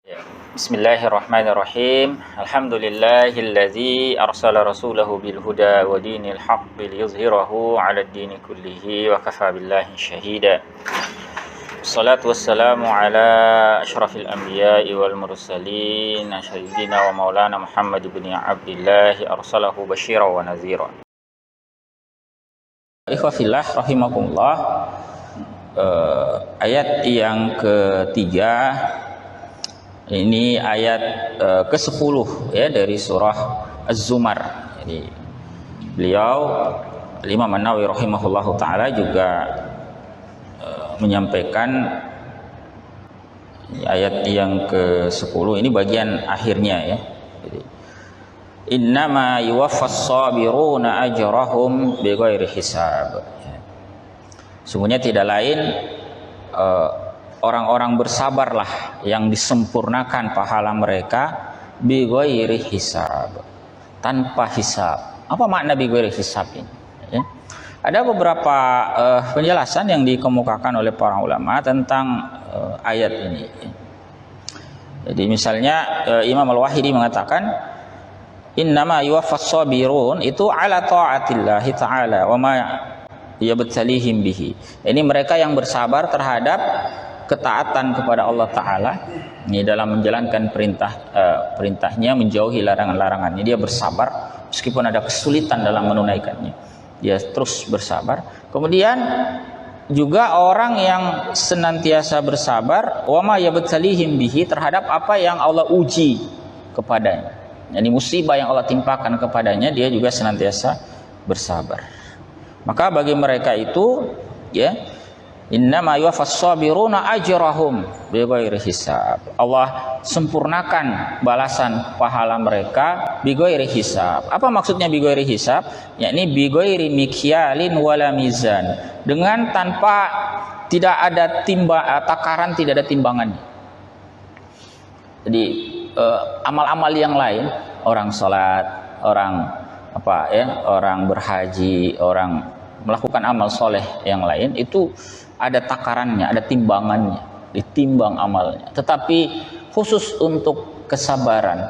Ya. Bismillahirrahmanirrahim. Alhamdulillahilladzi arsala rasulahu bil huda wa dinil haqq liyuzhirahu 'ala ad-dini kullihi wa kafa billahi shahida. Wassalatu wassalamu ala asyrafil anbiya'i wal mursalin sayyidina wa maulana Muhammad ibn Abdillah arsalahu basyiran wa nadhira. Ikhwafillah rahimakumullah. Ayat yang ketiga ini ayat ke-10 ya dari surah Az-Zumar. Jadi beliau Imam An-Nawawi rahimahullahu taala juga menyampaikan ayat yang ke-10 ini bagian akhirnya ya. Jadi innama yuwaffas sabiruna ajrahum bighairi hisab. Sungguhnya tidak lain orang-orang bersabarlah yang disempurnakan pahala mereka bighairi hisab, tanpa hisab. Apa makna bighairi hisab ini? Ya. Ada beberapa penjelasan yang dikemukakan oleh para ulama tentang ayat ini. Jadi misalnya Imam Al-Wahidi mengatakan innama yuwaffas sabirun itu ala ta'atillahi ta'ala wa ma yabtalihim bihi. Ini mereka yang bersabar terhadap ketaatan kepada Allah Ta'ala ini dalam menjalankan perintahnya, menjauhi larangan-larangannya. Dia bersabar meskipun ada kesulitan dalam menunaikannya, dia terus bersabar. Kemudian juga orang yang senantiasa bersabar wama yabtalihim bihi, terhadap apa yang Allah uji kepadanya. Ini musibah yang Allah timpakan kepadanya, dia juga senantiasa bersabar. Maka bagi mereka itu ya, innama yuwaffas sabiruna ajrahum bighairi hisab. Allah sempurnakan balasan pahala mereka bighairi hisab. Apa maksudnya bighairi hisab? Yakni bighairi mikyalin wala mizan. Dengan tanpa tidak ada takaran, tidak ada timbangannya. Jadi amal-amal yang lain, orang salat, orang orang berhaji, orang melakukan amal soleh yang lain itu ada takarannya, ada timbangannya, ditimbang amalnya. Tetapi khusus untuk kesabaran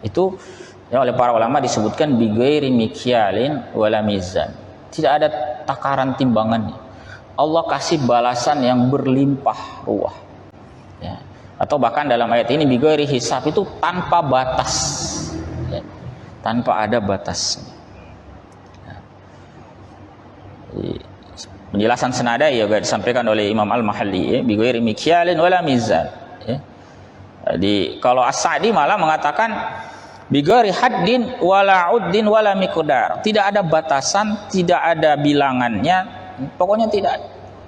itu ya, oleh para ulama disebutkan bighairi mikyalin wala mizan. Tidak ada takaran timbangannya. Allah kasih balasan yang berlimpah ruah. Ya. Atau bahkan dalam ayat ini bighairi hisab itu tanpa batas. Ya. Tanpa ada batasnya. Penjelasan senada juga disampaikan oleh Imam Al-Mahalli ya, bighairi mikyalin wala mizan ya. Jadi kalau As-Sa'di malah mengatakan bighairi haddin wala uddin wala miqdar. Tidak ada batasan, tidak ada bilangannya, pokoknya tidak,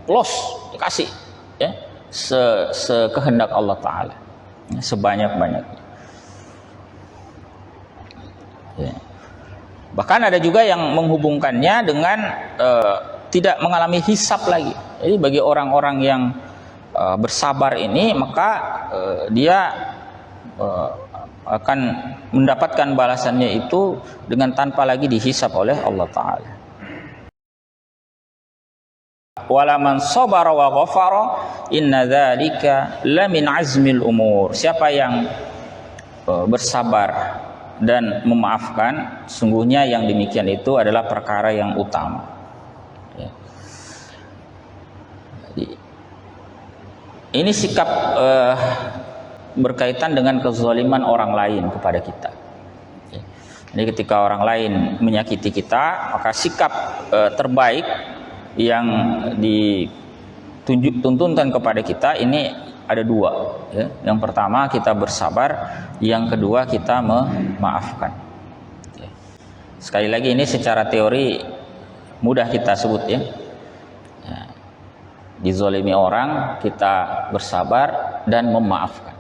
los dikasih ya, sekehendak Allah Ta'ala ya, sebanyak-banyaknya ya. Bahkan ada juga yang menghubungkannya dengan tidak mengalami hisab lagi. Jadi bagi orang-orang yang bersabar ini, maka dia akan mendapatkan balasannya itu dengan tanpa lagi dihisab oleh Allah Ta'ala. Wala man sabara wa ghafara inna dzalika lamin azmil umur. Siapa yang bersabar dan memaafkan, sungguhnya yang demikian itu adalah perkara yang utama ya. Jadi, ini sikap berkaitan dengan kezaliman orang lain kepada kita ya. Jadi ketika orang lain menyakiti kita, maka sikap terbaik yang dituntunkan kepada kita ini ada dua ya. Yang pertama kita bersabar, yang kedua kita memaafkan ya. Sekali lagi ini secara teori mudah kita sebut ya. Dizolimi orang, kita bersabar dan memaafkan.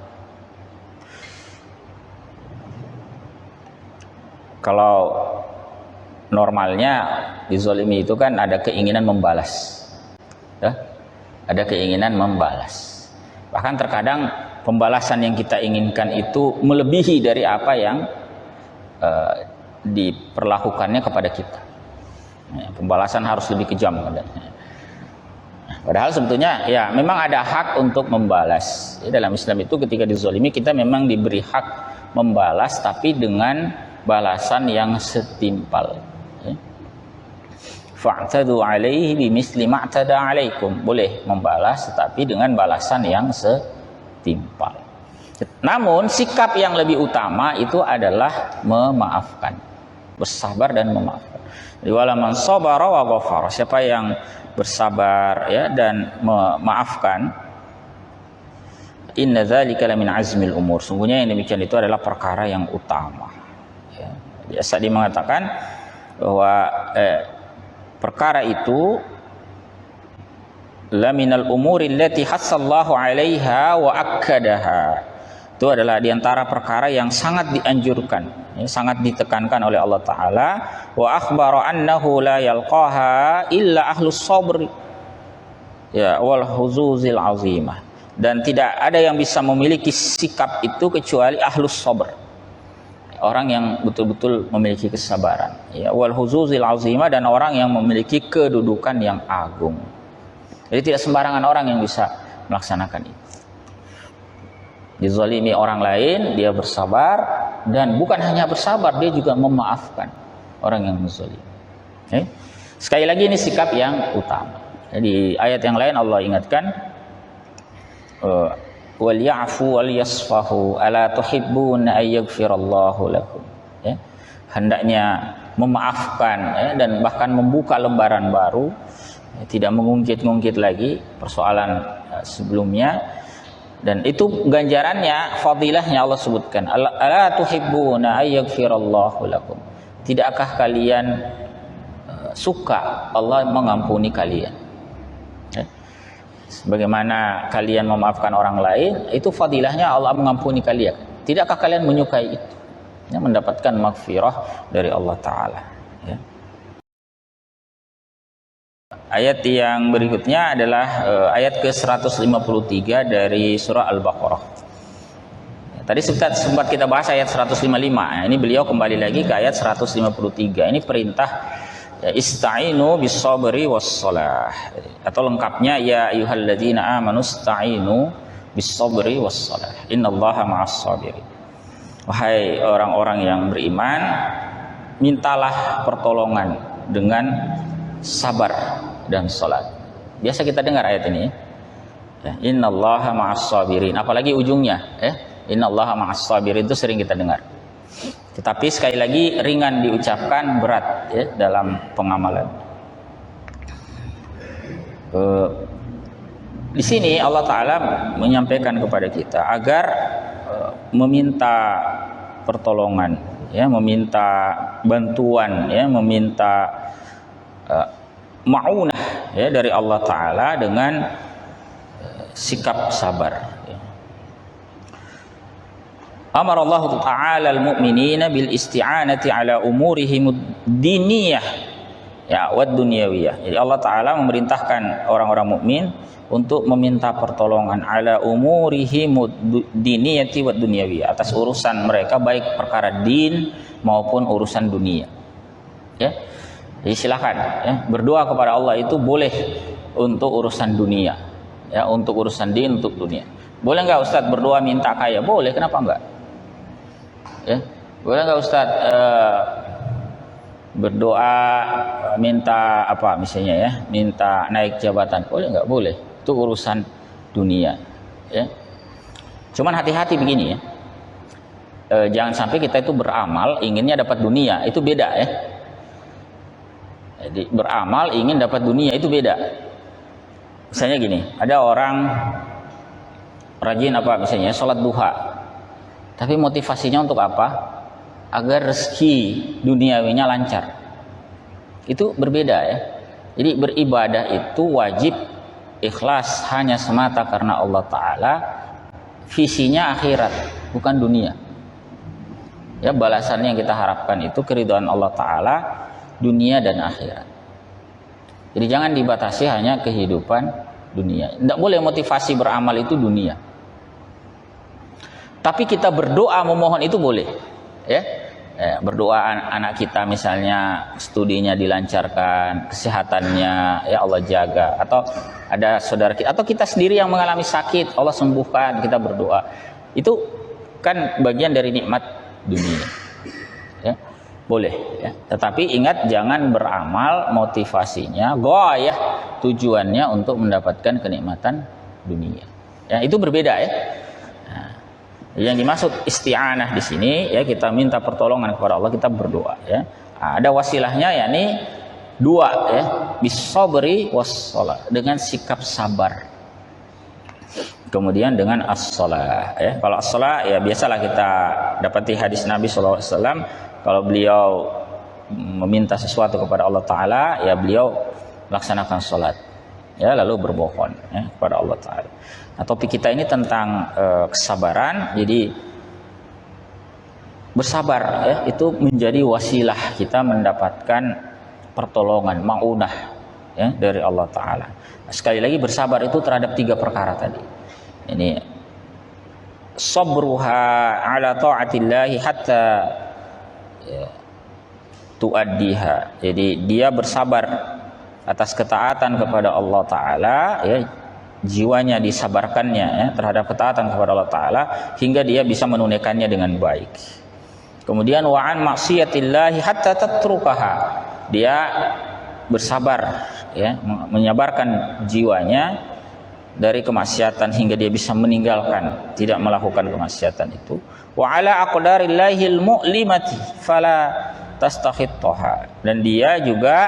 Kalau normalnya dizolimi itu kan ada keinginan membalas ya? Ada keinginan membalas. Bahkan terkadang pembalasan yang kita inginkan itu melebihi dari apa yang diperlakukannya kepada kita. Pembalasan harus lebih kejam. Padahal sebetulnya ya memang ada hak untuk membalas. Ya, dalam Islam itu ketika dizalimi kita memang diberi hak membalas, tapi dengan balasan yang setimpal. Ya. Fa'tadu alaihi bimisli ma'tada alaikum. Boleh membalas tetapi dengan balasan yang setimpal. Namun sikap yang lebih utama itu adalah memaafkan, bersabar dan memaafkan. Wala man sabara wa ghafara. Siapa yang bersabar ya dan memaafkan, inna dzalika lamin azmil umur. Sungguhnya yang demikian itu adalah perkara yang utama. Ya. As-Sa'di mengatakan bahwa perkara itu laminal umuri allati hassallahu 'alaiha wa akkadaha. Itu adalah diantara perkara yang sangat dianjurkan, ya, sangat ditekankan oleh Allah Ta'ala. Wa akhbara annahu la yalqaha illa ahlus sabri, ya, wal huzuzil azimah. Dan tidak ada yang bisa memiliki sikap itu kecuali ahlus sabr, orang yang betul-betul memiliki kesabaran, ya, wal huzuzil azimah, dan orang yang memiliki kedudukan yang agung. Jadi tidak sembarangan orang yang bisa melaksanakan itu. Dizalimi orang lain, dia bersabar, dan bukan hanya bersabar, dia juga memaafkan orang yang menzalim. Okay? Sekali lagi ini sikap yang utama. Jadi ayat yang lain Allah ingatkan, wal ya'fu wal yasfahu ala tuhibbuna ay yaghfirallahu lakum. Ya? Hendaknya memaafkan, ya, dan bahkan membuka lembaran baru, ya, tidak mengungkit-ungkit lagi persoalan sebelumnya. Dan itu ganjarannya, fadilahnya Allah sebutkan. Ala tuhibbuna ay yaghfirallahu lakum. Tidakkah kalian suka Allah mengampuni kalian? Ya. Sebagaimana kalian memaafkan orang lain, itu fadilahnya Allah mengampuni kalian. Tidakkah kalian menyukai itu? Ya, mendapatkan maghfirah dari Allah Ta'ala. Ya. Ayat yang berikutnya adalah ayat ke-153 dari surah Al-Baqarah. Tadi sempat kita bahas ayat 155. Ini beliau kembali lagi ke ayat 153. Ini perintah, ya, ista'inu bis-sabri was-shalah. Atau lengkapnya, ya ayyuhalladzina amanu ista'inu bis-sabri was-shalah. Innallaha ma'as-sabirin. Wahai orang-orang yang beriman, mintalah pertolongan dengan sabar dan salat. Biasa kita dengar ayat ini, ya, innallaha ma'as-sabirin. Apalagi ujungnya, ya, innallaha ma'as-sabirin, itu sering kita dengar. Tetapi sekali lagi ringan diucapkan, berat, ya, dalam pengamalan. Di sini Allah Ta'ala menyampaikan kepada kita agar meminta pertolongan, ya, meminta bantuan, ya, meminta ma'unah, ya, dari Allah Ta'ala dengan sikap sabar. Amar Allah Ta'ala al-mu'minina bil isti'anati ala umurihim diniyah, ya, wad dunyawiyah. Jadi Allah Ta'ala memerintahkan orang-orang mukmin untuk meminta pertolongan ala umurihim diniyati wad dunyawiyah, atas urusan mereka, baik perkara din maupun urusan dunia. Ya. Jadi silakan, ya, berdoa kepada Allah itu boleh untuk urusan dunia, ya, untuk urusan din, untuk dunia. Boleh nggak Ustadz berdoa minta kaya? Boleh, kenapa enggak? Ya, boleh nggak Ustadz berdoa minta apa misalnya, ya, minta naik jabatan? Boleh nggak? Boleh. Itu urusan dunia. Ya. Cuman hati-hati begini, ya. Jangan sampai kita itu beramal inginnya dapat dunia, itu beda, ya. Jadi beramal ingin dapat dunia itu beda. Misalnya gini, ada orang rajin apa misalnya sholat duha, tapi motivasinya untuk apa? Agar rezeki duniawinya lancar. Itu berbeda, ya. Jadi beribadah itu wajib ikhlas hanya semata karena Allah Ta'ala, visinya akhirat bukan dunia. Ya, balasannya yang kita harapkan itu keridhaan Allah Ta'ala, dunia dan akhirat. Jadi jangan dibatasi hanya kehidupan dunia. Tidak boleh motivasi beramal itu dunia. Tapi kita berdoa memohon itu boleh, ya. berdoa anak kita misalnya studinya dilancarkan, kesehatannya ya Allah jaga, atau ada saudara kita atau kita sendiri yang mengalami sakit, Allah sembuhkan, kita berdoa. Itu kan bagian dari nikmat dunia. Ya, boleh ya. Tetapi ingat jangan beramal motivasinya, ghayah tujuannya untuk mendapatkan kenikmatan dunia. Ya, itu berbeda ya. Yang dimaksud isti'anah di sini ya kita minta pertolongan kepada Allah, kita berdoa ya. Nah, ada wasilahnya yakni dua ya, bis-sabri was-shalah, dengan sikap sabar. Kemudian dengan as-shalah ya. Kalau as-shalah ya biasalah kita dapati hadis Nabi SAW, kalau beliau meminta sesuatu kepada Allah Ta'ala ya beliau laksanakan salat ya, lalu berbohong ya kepada Allah Ta'ala. Nah, topik kita ini tentang kesabaran. Jadi bersabar ya itu menjadi wasilah kita mendapatkan pertolongan, ma'unah ya dari Allah Ta'ala. Nah, sekali lagi bersabar itu terhadap 3 perkara tadi. Ini sabruha ala ta'atillahi hatta ya, tuaddiha. Jadi dia bersabar atas ketaatan kepada Allah Ta'ala ya, jiwanya disabarkannya ya, terhadap ketaatan kepada Allah Ta'ala hingga dia bisa menunaikannya dengan baik. Kemudian wa'an maksiyatillahi hatta tatrukaha, dia bersabar ya, menyabarkan jiwanya dari kemaksiatan hingga dia bisa meninggalkan, tidak melakukan kemaksiatan itu. Wa ala aqdarillahil mu'limati fala tastakhittaha, dan dia juga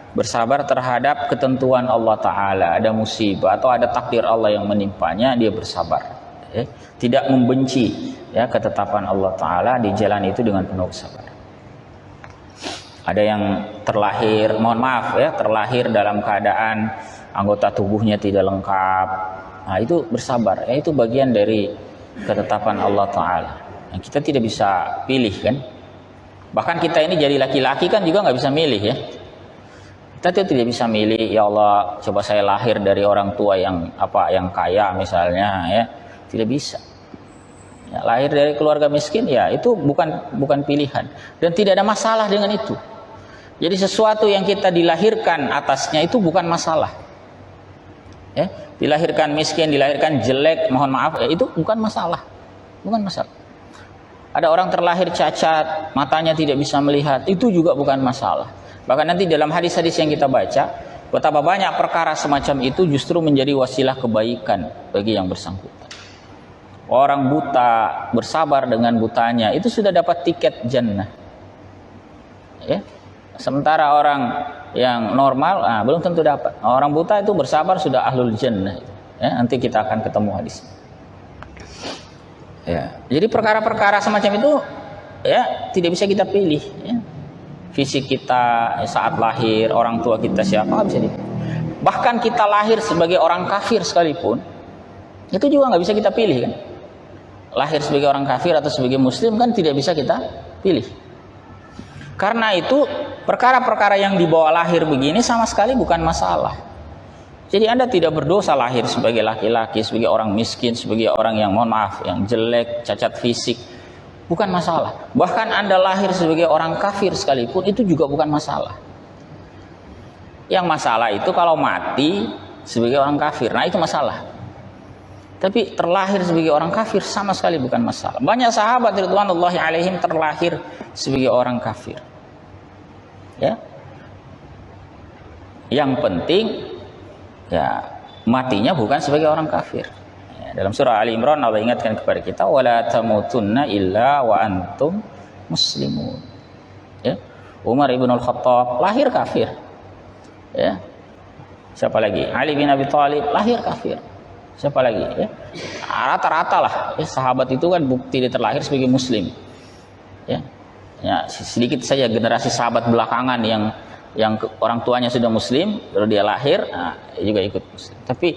bersabar terhadap ketentuan Allah Ta'ala. Ada musibah atau ada takdir Allah yang menimpanya, dia bersabar ya. Tidak membenci ya ketetapan Allah Ta'ala, di jalan itu dengan penuh sabar. Ada yang terlahir, mohon maaf ya, terlahir dalam keadaan anggota tubuhnya tidak lengkap. Nah itu bersabar ya, itu bagian dari ketetapan Allah Ta'ala yang kita tidak bisa pilih kan. Bahkan kita ini jadi laki-laki kan juga nggak bisa milih ya. Kita tidak bisa milih, ya Allah coba saya lahir dari orang tua yang kaya misalnya ya, tidak bisa ya, lahir dari keluarga miskin ya itu bukan pilihan, dan tidak ada masalah dengan itu. Jadi sesuatu yang kita dilahirkan atasnya itu bukan masalah ya. Dilahirkan miskin, dilahirkan jelek, mohon maaf ya, itu bukan masalah, bukan masalah. Ada orang terlahir cacat, matanya tidak bisa melihat, itu juga bukan masalah. Bahkan nanti dalam hadis-hadis yang kita baca, betapa banyak perkara semacam itu justru menjadi wasilah kebaikan bagi yang bersangkutan. Orang buta bersabar dengan butanya, itu sudah dapat tiket jannah. Ya. Sementara orang yang normal, belum tentu dapat. Orang buta itu bersabar sudah ahlul jannah. Ya, nanti kita akan ketemu hadisnya. Ya. Jadi perkara-perkara semacam itu ya tidak bisa kita pilih. Ya. Fisik kita saat lahir, orang tua kita siapa bisa dipilih. Bahkan kita lahir sebagai orang kafir sekalipun, itu juga nggak bisa kita pilih kan. Lahir sebagai orang kafir atau sebagai muslim kan tidak bisa kita pilih. Karena itu perkara-perkara yang dibawa lahir begini sama sekali bukan masalah. Jadi Anda tidak berdosa lahir sebagai laki-laki, sebagai orang miskin, sebagai orang yang mohon maaf, yang jelek, cacat fisik. Bukan masalah. Bahkan Anda lahir sebagai orang kafir sekalipun itu juga bukan masalah. Yang masalah itu kalau mati sebagai orang kafir, nah itu masalah. Tapi terlahir sebagai orang kafir sama sekali bukan masalah. Banyak sahabat ridwanullahi alaihim terlahir sebagai orang kafir. Ya. Yang penting ya matinya bukan sebagai orang kafir. Dalam surah Ali Imran Allah ingatkan kepada kita, wala tamutunna illa wa antum muslimun. Ya. Umar ibn al-Khattab lahir kafir. Ya. Siapa lagi? Ali bin Abi Thalib lahir kafir. Siapa lagi? Ya. Rata-rata lah ya, sahabat itu kan bukti dia terlahir sebagai muslim. Ya. Ya, sedikit saja generasi sahabat belakangan yang orang tuanya sudah muslim, lalu dia lahir, nah, dia juga ikut muslim. Tapi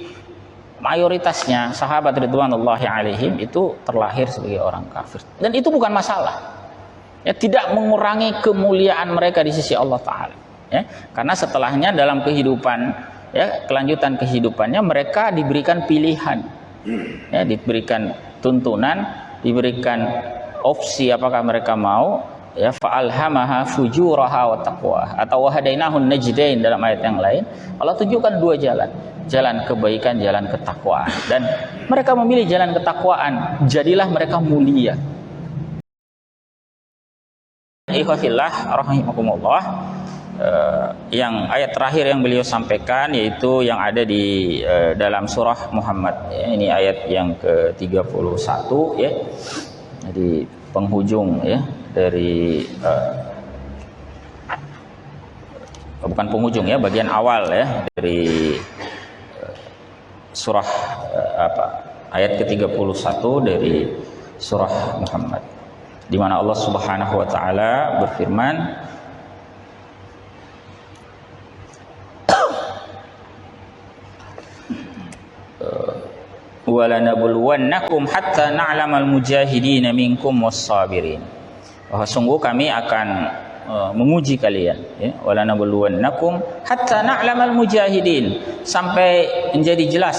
mayoritasnya sahabat ridwanullahi alaihim itu terlahir sebagai orang kafir, dan itu bukan masalah ya, tidak mengurangi kemuliaan mereka di sisi Allah Ta'ala ya. Karena setelahnya dalam kehidupan ya, kelanjutan kehidupannya mereka diberikan pilihan ya, diberikan tuntunan, diberikan opsi apakah mereka mau ya fa'alhamaha fujuraha wa taqwa, atau wahadainahun najdain dalam ayat yang lain. Allah tunjukkan dua jalan, jalan kebaikan, jalan ketakwaan, dan mereka memilih jalan ketakwaan, jadilah mereka mulia. Ikhwafillah rahimakumullah, yang ayat terakhir yang beliau sampaikan yaitu yang ada di dalam surah Muhammad, ya, ini ayat yang ke-31 ya. Jadi penghujung ya dari bukan penghujung ya, bagian awal ya dari surah ayat ke-31 dari surah Muhammad, di mana Allah Subhanahu wa taala berfirman, walanabluwannakum hatta na'lamal mujahidin minkum was-sabirin, bahwa sungguh kami akan menguji kalian, ya, walanabluwannakum hatta na'lamal mujahidin, sampai menjadi jelas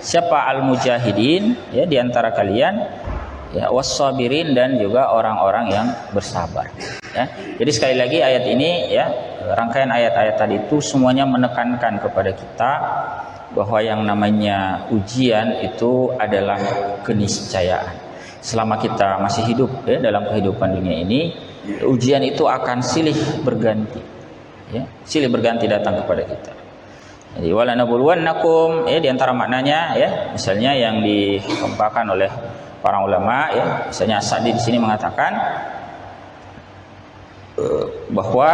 siapa al-mujahidin ya di antara kalian, ya, was-sabirin, dan juga orang-orang yang bersabar, ya. Jadi sekali lagi ayat ini ya, rangkaian ayat-ayat tadi itu semuanya menekankan kepada kita bahwa yang namanya ujian itu adalah keniscayaan. Selama kita masih hidup ya dalam kehidupan dunia ini, ujian itu akan silih berganti, ya, silih berganti datang kepada kita. Jadi walanabluwannakum ya, di antara maknanya ya, misalnya yang dikemukakan oleh para ulama ya, misalnya Sa'di di sini mengatakan bahwa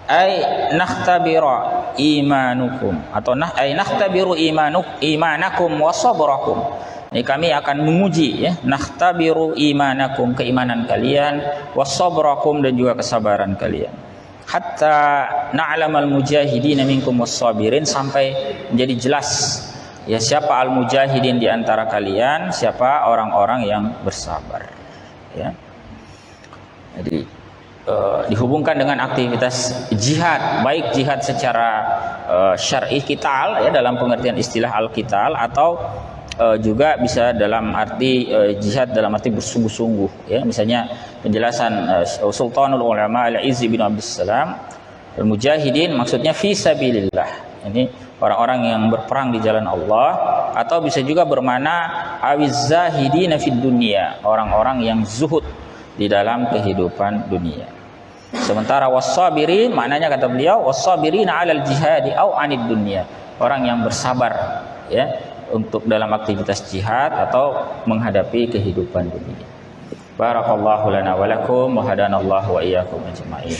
ay nakhtabira imanukum, atau ay nakhtabiru imanakum wa sabrakum. Ini kami akan menguji ya, nakhtabiru imanakum, keimanan kalian, wa sabrakum, dan juga kesabaran kalian. Hatta na'lamal mujahidin minkum was-sabirin, sampai menjadi jelas ya siapa al-mujahidin di antara kalian, siapa orang-orang yang bersabar, ya. Jadi dihubungkan dengan aktivitas jihad, baik jihad secara syar'i qital ya dalam pengertian istilah al-qital, atau juga bisa dalam arti jihad dalam arti bersungguh-sungguh ya. Misalnya penjelasan Sultanul Ulama Al-Izzi bin Abdussalam, al-mujahidin maksudnya fi sabilillah, ini orang-orang yang berperang di jalan Allah, atau bisa juga bermakna awizzahidina fid dunya, orang-orang yang zuhud di dalam kehidupan dunia. Sementara was-sabirin maknanya kata beliau was-sabirina 'alal jihadi au 'anid dunya, orang yang bersabar ya untuk dalam aktivitas jihad atau menghadapi kehidupan dunia. Barakallahu lana wa lakum wa hadanallahu wa iyyakum ajma'in.